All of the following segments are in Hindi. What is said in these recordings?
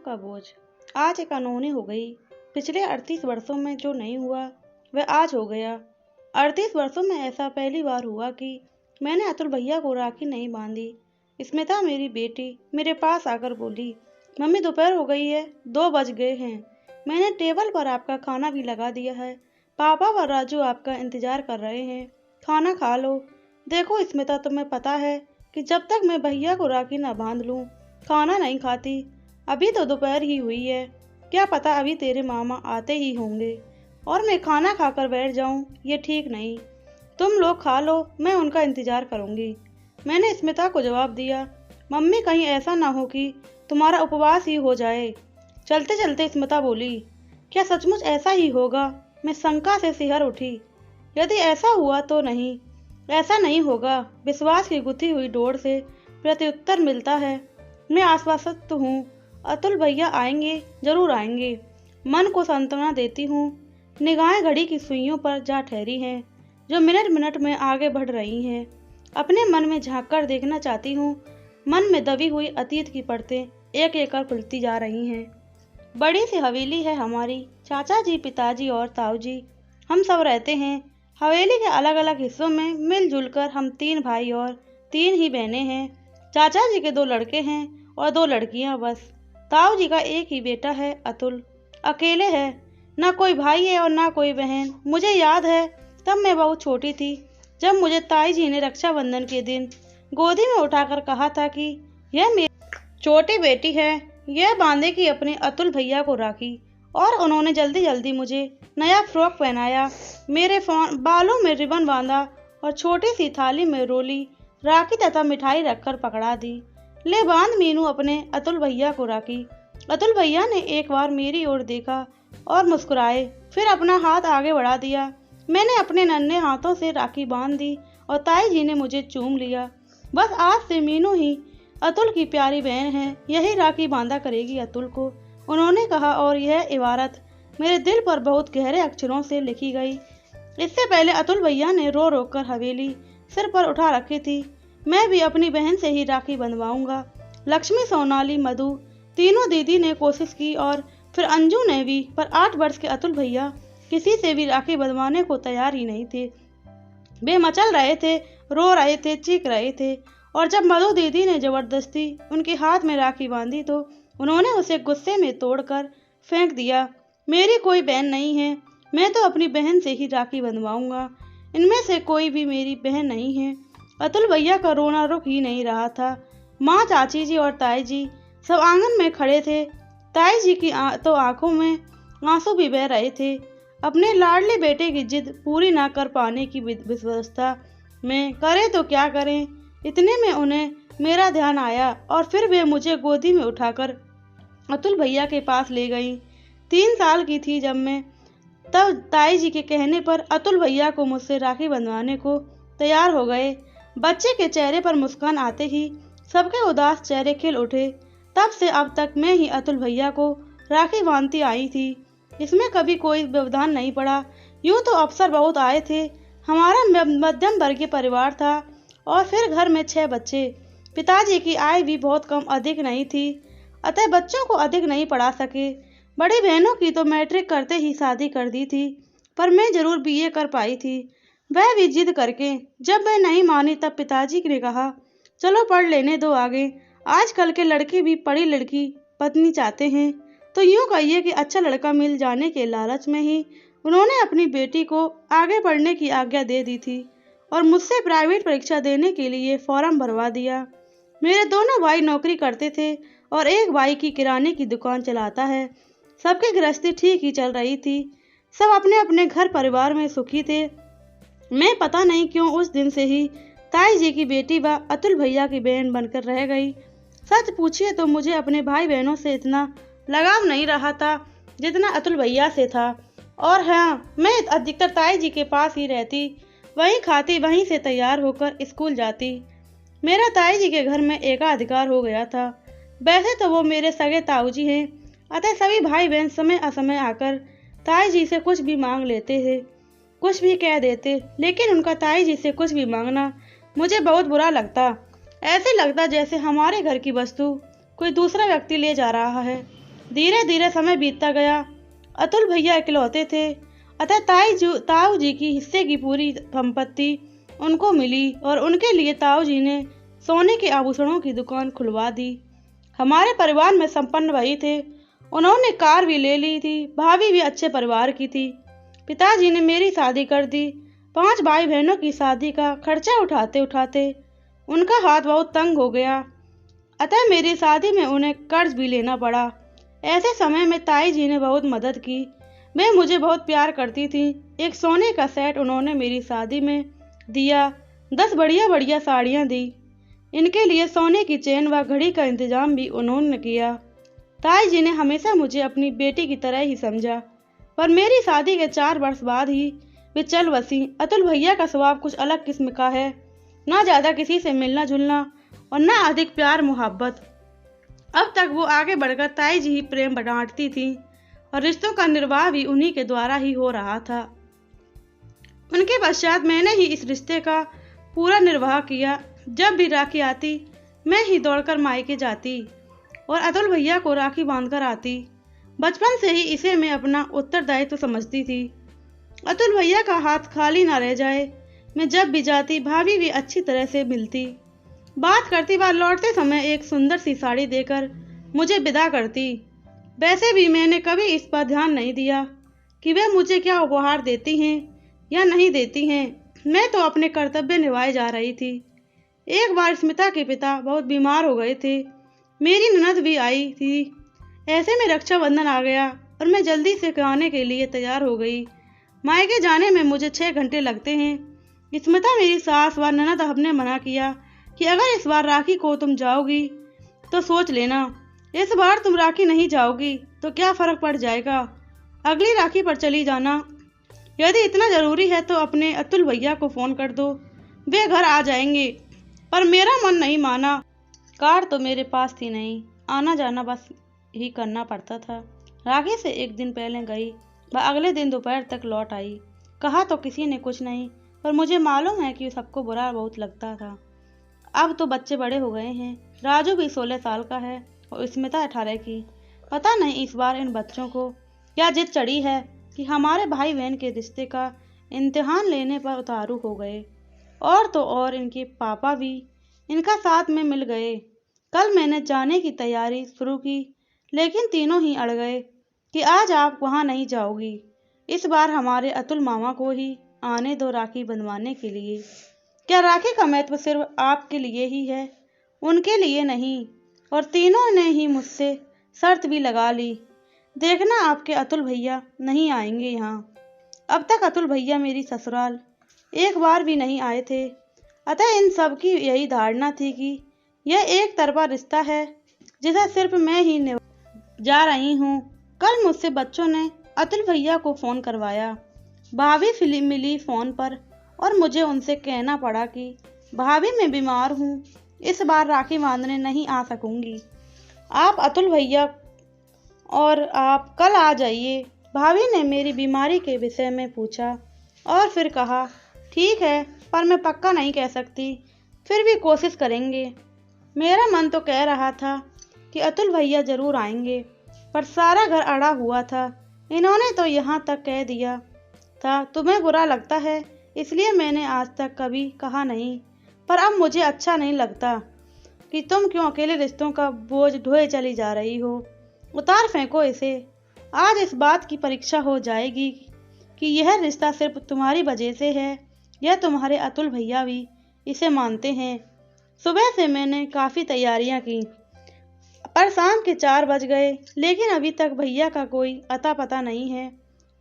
का बोझ। आज एक अनहोनी हो गई। पिछले 38 वर्षों में जो नहीं हुआ वह आज हो गया। 38 वर्षों में ऐसा पहली बार हुआ कि मैंने अतुल भैया को राखी नहीं बांधी। स्मिता मेरी बेटी मेरे पास आकर बोली, मम्मी दोपहर हो गई है, 2 बज गए हैं। मैंने टेबल पर आपका खाना भी लगा दिया है। पापा व राजू आपका इंतजार कर रहे हैं, खाना खा लो। देखो स्मिता, तुम्हें पता है कि जब तक मैं भैया को राखी न बांध लूं खाना नहीं खाती। अभी तो दोपहर ही हुई है, क्या पता अभी तेरे मामा आते ही होंगे और मैं खाना खाकर बैठ जाऊं, ये ठीक नहीं। तुम लोग खा लो, मैं उनका इंतजार करूंगी। मैंने स्मिता को जवाब दिया, मम्मी कहीं ऐसा ना हो कि तुम्हारा उपवास ही हो जाए। चलते चलते स्मिता बोली, क्या सचमुच ऐसा ही होगा? मैं शंका से सिहर उठी। यदि ऐसा हुआ तो नहीं, ऐसा नहीं होगा। विश्वास की गुथी हुई डोर से प्रत्युत्तर मिलता है। मैं आश्वस्त हूँ, अतुल भैया आएंगे, जरूर आएंगे। मन को सांत्वना देती हूँ। निगाहें घड़ी की सुइयों पर जा ठहरी हैं, जो मिनट मिनट में आगे बढ़ रही हैं। अपने मन में झांक कर देखना चाहती हूँ। मन में दबी हुई अतीत की परतें एक एक कर खुलती जा रही हैं। बड़ी सी हवेली है हमारी, चाचा जी, पिताजी और ताऊ जी, हम सब रहते हैं। हवेली के अलग अलग हिस्सों में मिलजुल कर हम 3 भाई और 3 ही बहनें हैं। चाचा जी के 2 लड़के हैं और 2 लड़कियां बस। ताऊ जी का एक ही बेटा है, अतुल, अकेले है। ना कोई भाई है और ना कोई बहन। मुझे याद है तब मैं बहुत छोटी थी, जब मुझे ताई जी ने रक्षाबंधन के दिन गोदी में उठाकर कहा था कि यह मेरी छोटी बेटी है, यह बांधेगी अपने अतुल भैया को राखी। और उन्होंने जल्दी जल्दी मुझे नया फ्रॉक पहनाया, मेरे बालों में रिबन बांधा और छोटी सी थाली में रोली राखी तथा मिठाई रखकर पकड़ा दी। ले बांध मीनू अपने अतुल भैया को राखी। अतुल भैया ने एक बार मेरी ओर देखा और मुस्कुराए, फिर अपना हाथ आगे बढ़ा दिया। मैंने अपने नन्हे हाथों से राखी बांध दी और ताई जी ने मुझे चूम लिया। बस आज से मीनू ही अतुल की प्यारी बहन है, यही राखी बांधा करेगी अतुल को, उन्होंने कहा। और यह इबारत मेरे दिल पर बहुत गहरे अक्षरों से लिखी गई। इससे पहले अतुल भैया ने रो रो कर हवेली सिर पर उठा रखी थी। मैं भी अपनी बहन से ही राखी बंधवाऊंगा। लक्ष्मी, सोनाली, मधु, तीनों दीदी ने कोशिश की और फिर अंजू ने भी, पर 8 वर्ष के अतुल भैया किसी से भी राखी बंधवाने को तैयार ही नहीं थे। वे मचल रहे थे, रो रहे थे, चीख रहे थे। और जब मधु दीदी ने जबरदस्ती उनके हाथ में राखी बांधी तो उन्होंने उसे गुस्से में तोड़कर फेंक दिया। मेरी कोई बहन नहीं है, मैं तो अपनी बहन से ही राखी बंधवाऊंगा। इनमें से कोई भी मेरी बहन नहीं है। अतुल भैया का रोना रुक ही नहीं रहा था। माँ, चाची जी और ताई जी सब आंगन में खड़े थे। ताई जी की तो आंखों में आंसू भी बह रहे थे। अपने लाडले बेटे की जिद पूरी ना कर पाने की विवशता में करें तो क्या करें। इतने में उन्हें मेरा ध्यान आया और फिर वे मुझे गोदी में उठाकर अतुल भैया के पास ले गईं। 3 साल की थी जब मैं, तब ताई जी के कहने पर अतुल भैया को मुझसे राखी बंधवाने को तैयार हो गए। बच्चे के चेहरे पर मुस्कान आते ही सबके उदास चेहरे खिल उठे। तब से अब तक मैं ही अतुल भैया को राखी बांधती आई थी। इसमें कभी कोई व्यवधान नहीं पड़ा। यूं तो अवसर बहुत आए थे। हमारा मध्यम वर्गीय परिवार था और फिर घर में 6 बच्चे। पिताजी की आय भी बहुत कम अधिक नहीं थी, अतः बच्चों को अधिक नहीं पढ़ा सके। बड़ी बहनों की तो मैट्रिक करते ही शादी कर दी थी, पर मैं जरूर बीए कर पाई थी, वह भी जिद करके। जब मैं नहीं मानी तब पिताजी ने कहा, चलो पढ़ लेने दो आगे, आजकल के लड़के भी पढ़ी लड़की पत्नी चाहते हैं। तो यूँ कहिए कि अच्छा लड़का मिल जाने के लालच में ही उन्होंने अपनी बेटी को आगे पढ़ने की आज्ञा दे दी थी और मुझसे प्राइवेट परीक्षा देने के लिए फॉर्म भरवा दिया। मेरे दोनों भाई नौकरी करते थे और एक भाई की किराने की दुकान चलाता है। सबकी गृहस्थी ठीक ही चल रही थी। सब अपने अपने घर परिवार में सुखी थे। मैं पता नहीं क्यों उस दिन से ही ताई जी की बेटी व अतुल भैया की बहन बनकर रह गई। सच पूछिए तो मुझे अपने भाई बहनों से इतना लगाव नहीं रहा था जितना अतुल भैया से था। और हाँ, मैं अधिकतर ताई जी के पास ही रहती, वहीं खाती, वहीं से तैयार होकर स्कूल जाती। मेरा ताई जी के घर में एकाधिकार हो गया था। वैसे तो वो मेरे सगे ताऊ जी हैं, अतः सभी भाई बहन समय असमय आकर ताई जी से कुछ भी मांग लेते थे, कुछ भी कह देते। लेकिन उनका ताई जी से कुछ भी मांगना मुझे बहुत बुरा लगता। ऐसे लगता जैसे हमारे घर की वस्तु कोई दूसरा व्यक्ति ले जा रहा है। धीरे धीरे समय बीतता गया। अतुल भैया इकलौते थे, अतः ताऊ जी की हिस्से की पूरी संपत्ति उनको मिली और उनके लिए ताऊ जी ने सोने के आभूषणों की दुकान खुलवा दी। हमारे परिवार में संपन्न वही थे। उन्होंने कार भी ले ली थी। भाभी भी अच्छे परिवार की थी। पिताजी ने मेरी शादी कर दी। 5 भाई बहनों की शादी का खर्चा उठाते उठाते उनका हाथ बहुत तंग हो गया, अतः मेरी शादी में उन्हें कर्ज भी लेना पड़ा। ऐसे समय में ताई जी ने बहुत मदद की। वे मुझे बहुत प्यार करती थी। एक सोने का सेट उन्होंने मेरी शादी में दिया। 10 बढ़िया बढ़िया साड़ियाँ दी। इनके लिए सोने की चेन व घड़ी का इंतजाम भी उन्होंने किया। ताई जी ने हमेशा मुझे अपनी बेटी की तरह ही समझा। पर मेरी शादी के 4 वर्ष बाद ही वे चल बसी। अतुल भैया का स्वभाव कुछ अलग किस्म का है, ना ज्यादा किसी से मिलना जुलना और ना अधिक प्यार मोहब्बत। अब तक वो आगे बढ़कर ताई जी ही प्रेम बांटती थी और रिश्तों का निर्वाह भी उन्हीं के द्वारा ही हो रहा था। उनके पश्चात मैंने ही इस रिश्ते का पूरा निर्वाह किया। जब भी राखी आती मैं ही दौड़कर मायके जाती और अतुल भैया को राखी बांधकर आती। बचपन से ही इसे मैं अपना उत्तरदायित्व समझती थी। अतुल भैया का हाथ खाली ना रह जाए। मैं जब भी जाती भाभी भी अच्छी तरह से मिलती। बात करती बार लौटते समय एक सुंदर सी साड़ी देकर मुझे विदा करती। वैसे भी मैंने कभी इस पर ध्यान नहीं दिया कि वे मुझे क्या उपहार देती हैं या नहीं देती हैं। मैं तो अपने कर्तव्य निभाए जा रही थी। एक बार स्मिता के पिता बहुत बीमार हो गए थे। मेरी ननद भी आई थी। ऐसे में रक्षाबंधन आ गया और मैं जल्दी से आने के लिए तैयार हो गई। मायके जाने में मुझे 6 घंटे लगते हैं। स्मिता मेरी सास व ननद हमने मना किया कि अगर इस बार राखी को तुम जाओगी तो सोच लेना, इस बार तुम राखी नहीं जाओगी तो क्या फर्क पड़ जाएगा, अगली राखी पर चली जाना। यदि इतना जरूरी है तो अपने अतुल भैया को फोन कर दो, वे घर आ जाएंगे। पर मेरा मन नहीं माना। कार तो मेरे पास थी नहीं, आना जाना बस ही करना पड़ता था। राखी से एक दिन पहले गई व अगले दिन दोपहर तक लौट आई। कहा तो किसी ने कुछ नहीं, पर मुझे मालूम है कि सबको बुरा बहुत लगता था। अब तो बच्चे बड़े हो गए हैं। राजू भी 16 साल का है और स्मिता 18 की। पता नहीं इस बार इन बच्चों को क्या जिद चढ़ी है कि हमारे भाई बहन के रिश्ते का इम्तिहान लेने पर उतारू हो गए। और तो और इनके पापा भी इनका साथ में मिल गए। कल मैंने जाने की तैयारी शुरू की, लेकिन तीनों ही अड़ गए कि आज आप वहाँ नहीं जाओगी। इस बार हमारे अतुल मामा को ही आने दो राखी बंधवाने के लिए। क्या राखी का महत्व सिर्फ आपके लिए ही है, उनके लिए नहीं। और तीनों ने ही मुझसे शर्त भी लगा ली, देखना आपके अतुल भैया नहीं आएंगे यहाँ। अब तक अतुल भैया मेरी ससुराल एक बार भी नहीं आए थे, अतः इन सब की यही धारणा थी कि यह एक तरफा रिश्ता है जिसे सिर्फ मैं ही जा रही हूँ। कल मुझसे बच्चों ने अतुल भैया को फोन करवाया। भाभी फिल्म मिली फोन पर और मुझे उनसे कहना पड़ा कि भाभी मैं बीमार हूँ, इस बार राखी बांधने नहीं आ सकूंगी। आप अतुल भैया और आप कल आ जाइए। भाभी ने मेरी बीमारी के विषय में पूछा और फिर कहा ठीक है, पर मैं पक्का नहीं कह सकती, फिर भी कोशिश करेंगे। मेरा मन तो कह रहा था कि अतुल भैया जरूर आएंगे, पर सारा घर अड़ा हुआ था। इन्होंने तो यहाँ तक कह दिया था तुम्हें बुरा लगता है, इसलिए मैंने आज तक कभी कहा नहीं। पर अब मुझे अच्छा नहीं लगता कि तुम क्यों अकेले रिश्तों का बोझ ढोए चली जा रही हो। उतार फेंको इसे। आज इस बात की परीक्षा हो जाएगी कि यह रिश्ता सिर्फ तुम्हारी वजह से है या तुम्हारे अतुल भैया भी इसे मानते हैं। सुबह से मैंने काफ़ी तैयारियां की, पर शाम के 4 बज गए, लेकिन अभी तक भैया का कोई अता पता नहीं है।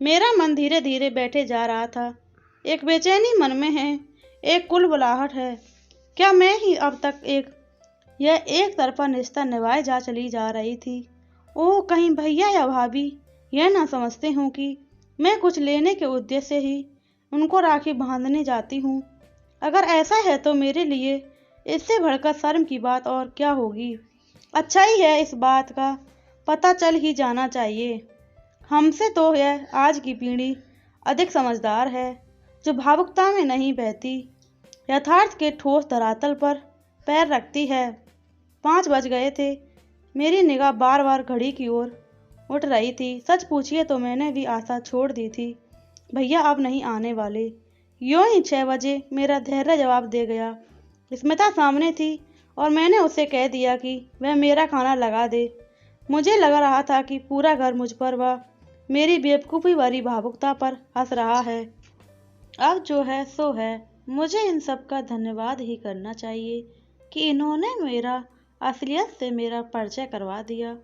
मेरा मन धीरे धीरे बैठे जा रहा था। एक बेचैनी मन में है, एक कुलबुलाहट है। क्या मैं ही अब तक यह एक तरफा रिश्ता निभाए चली जा रही थी। ओह, कहीं भैया या भाभी यह ना समझते हों कि मैं कुछ लेने के उद्देश्य से ही उनको राखी बांधने जाती हूँ। अगर ऐसा है तो मेरे लिए इससे बढ़कर शर्म की बात और क्या होगी। अच्छा ही है, इस बात का पता चल ही जाना चाहिए। हमसे तो यह आज की पीढ़ी अधिक समझदार है, जो भावुकता में नहीं बहती, यथार्थ के ठोस धरातल पर पैर रखती है। 5 बज गए थे। मेरी निगाह बार बार घड़ी की ओर उठ रही थी। सच पूछिए तो मैंने भी आशा छोड़ दी थी। भैया अब नहीं आने वाले। यूं ही 6 बजे मेरा धैर्य जवाब दे गया। स्मिता सामने थी और मैंने उसे कह दिया कि वह मेरा खाना लगा दे। मुझे लग रहा था कि पूरा घर मुझ पर व मेरी बेवकूफ़ी भरी भावुकता पर हंस रहा है। अब जो है सो है। मुझे इन सब का धन्यवाद ही करना चाहिए कि इन्होंने मेरा असलियत से मेरा परिचय करवा दिया।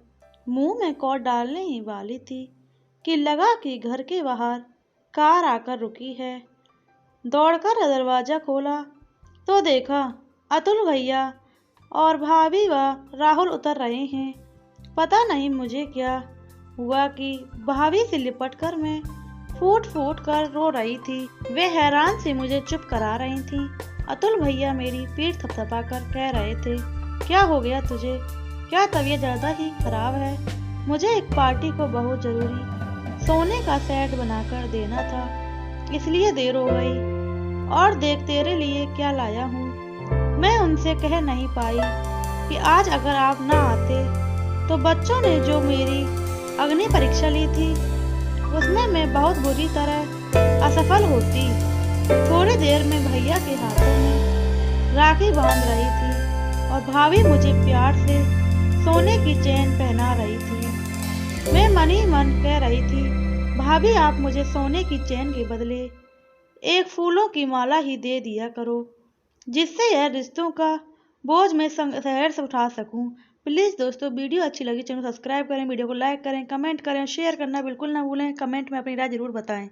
मुंह में कौर डालने ही वाली थी कि लगा कि घर के बाहर कार आकर रुकी है। दौड़कर दरवाज़ा खोला तो देखा अतुल भैया और भाभी व राहुल उतर रहे हैं। पता नहीं मुझे क्या हुआ कि भाभी से लिपट कर मैं फूट फूट कर रो रही थी। वे हैरान से मुझे चुप करा रही थीं। अतुल भैया मेरी पीठ थपथपा कर कह रहे थे, क्या हो गया तुझे? क्या तबीयत ज़्यादा ही खराब है? मुझे एक पार्टी को बहुत ज़रूरी सोने का सेट बनाकर देना था, इसलिए देर हो गई। और देख तेरे लिए क्या लाया हूँ। मैं उनसे कह नहीं पाई कि आज अगर आप ना आते तो बच्चों ने जो मेरी अग्नि परीक्षा ली थी उसमें मैं बहुत बुरी तरह असफल होती। थोड़ी देर में भैया के हाथों में राखी बांध रही थी और भाभी मुझे प्यार से सोने की चेन पहना रही थी। मैं मन ही मन कह रही थी, भाभी आप मुझे सोने की चेन के बदले एक फूलों की माला ही दे दिया करो, जिससे यह रिश्तों का बोझ मैं शहर से उठा सकूं। प्लीज़ दोस्तों, वीडियो अच्छी लगी चैनल सब्सक्राइब करें, वीडियो को लाइक करें, कमेंट करें, शेयर करना बिल्कुल ना भूलें। कमेंट में अपनी राय ज़रूर बताएं।